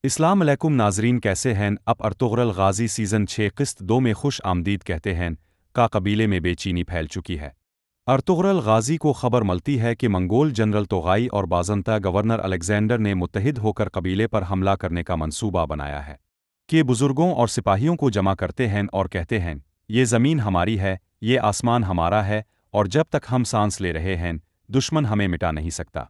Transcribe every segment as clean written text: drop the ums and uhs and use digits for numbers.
السلام علیکم ناظرین، کیسے ہیں؟ اب ارطغرل غازی سیزن 6 قسط 2 میں خوش آمدید کہتے ہیں کا قبیلے میں بے چینی پھیل چکی ہے۔ ارطغرل غازی کو خبر ملتی ہے کہ منگول جنرل توغائی اور بازنطہ گورنر الیگزینڈر نے متحد ہو کر قبیلے پر حملہ کرنے کا منصوبہ بنایا ہے کہ بزرگوں اور سپاہیوں کو جمع کرتے ہیں اور کہتے ہیں یہ زمین ہماری ہے، یہ آسمان ہمارا ہے، اور جب تک ہم سانس لے رہے ہیں دشمن ہمیں مٹا نہیں سکتا۔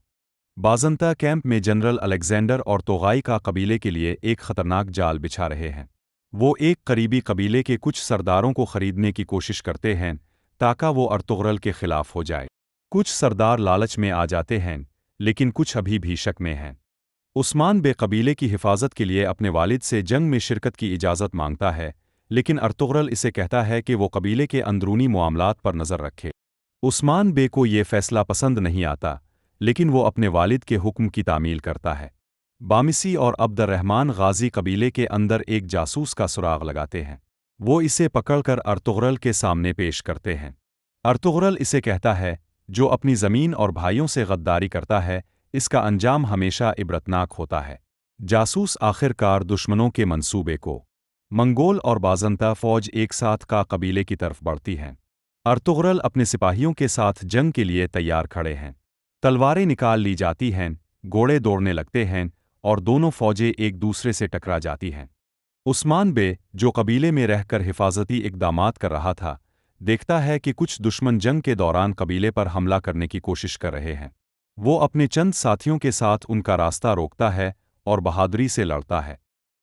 بازنطہ کیمپ میں جنرل الیگزینڈر اور توغائی کا قبیلے کے لیے ایک خطرناک جال بچھا رہے ہیں۔ وہ ایک قریبی قبیلے کے کچھ سرداروں کو خریدنے کی کوشش کرتے ہیں تاکہ وہ ارطغرل کے خلاف ہو جائے۔ کچھ سردار لالچ میں آ جاتے ہیں، لیکن کچھ ابھی بھی شک میں ہیں۔ عثمان بے قبیلے کی حفاظت کے لیے اپنے والد سے جنگ میں شرکت کی اجازت مانگتا ہے، لیکن ارطغرل اسے کہتا ہے کہ وہ قبیلے کے اندرونی معاملات پر نظر رکھے۔ عثمان بے کو یہ فیصلہ پسند نہیں آتا، لیکن وہ اپنے والد کے حکم کی تعمیل کرتا ہے۔ بامسی اور عبد الرحمن غازی قبیلے کے اندر ایک جاسوس کا سراغ لگاتے ہیں۔ وہ اسے پکڑ کر ارطغرل کے سامنے پیش کرتے ہیں۔ ارطغرل اسے کہتا ہے جو اپنی زمین اور بھائیوں سے غداری کرتا ہے اس کا انجام ہمیشہ عبرتناک ہوتا ہے۔ جاسوس آخر کار دشمنوں کے منصوبے کو منگول اور بازنطہ فوج ایک ساتھ کا قبیلے کی طرف بڑھتی ہیں۔ ارطغرل اپنے سپاہیوں کے ساتھ جنگ کے لیے تیار کھڑے ہیں۔ تلواریں نکال لی جاتی ہیں، گھوڑے دوڑنے لگتے ہیں اور دونوں فوجیں ایک دوسرے سے ٹکرا جاتی ہیں۔ عثمان بے، جو قبیلے میں رہ کر حفاظتی اقدامات کر رہا تھا، دیکھتا ہے کہ کچھ دشمن جنگ کے دوران قبیلے پر حملہ کرنے کی کوشش کر رہے ہیں۔ وہ اپنے چند ساتھیوں کے ساتھ ان کا راستہ روکتا ہے اور بہادری سے لڑتا ہے۔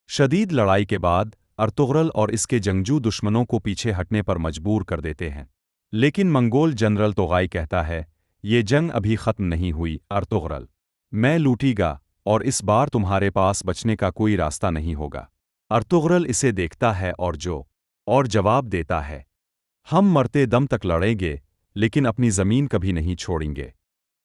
شدید لڑائی کے بعد ارطغرل اور اس کے جنگجو دشمنوں کو پیچھے ہٹنے پر مجبور کر دیتے ہیں، لیکن منگول جنرل توغائی کہتا ہے یہ جنگ ابھی ختم نہیں ہوئی ارطغرل، میں لوٹی گا اور اس بار تمہارے پاس بچنے کا کوئی راستہ نہیں ہوگا۔ ارطغرل اسے دیکھتا ہے اور جواب دیتا ہے ہم مرتے دم تک لڑیں گے، لیکن اپنی زمین کبھی نہیں چھوڑیں گے۔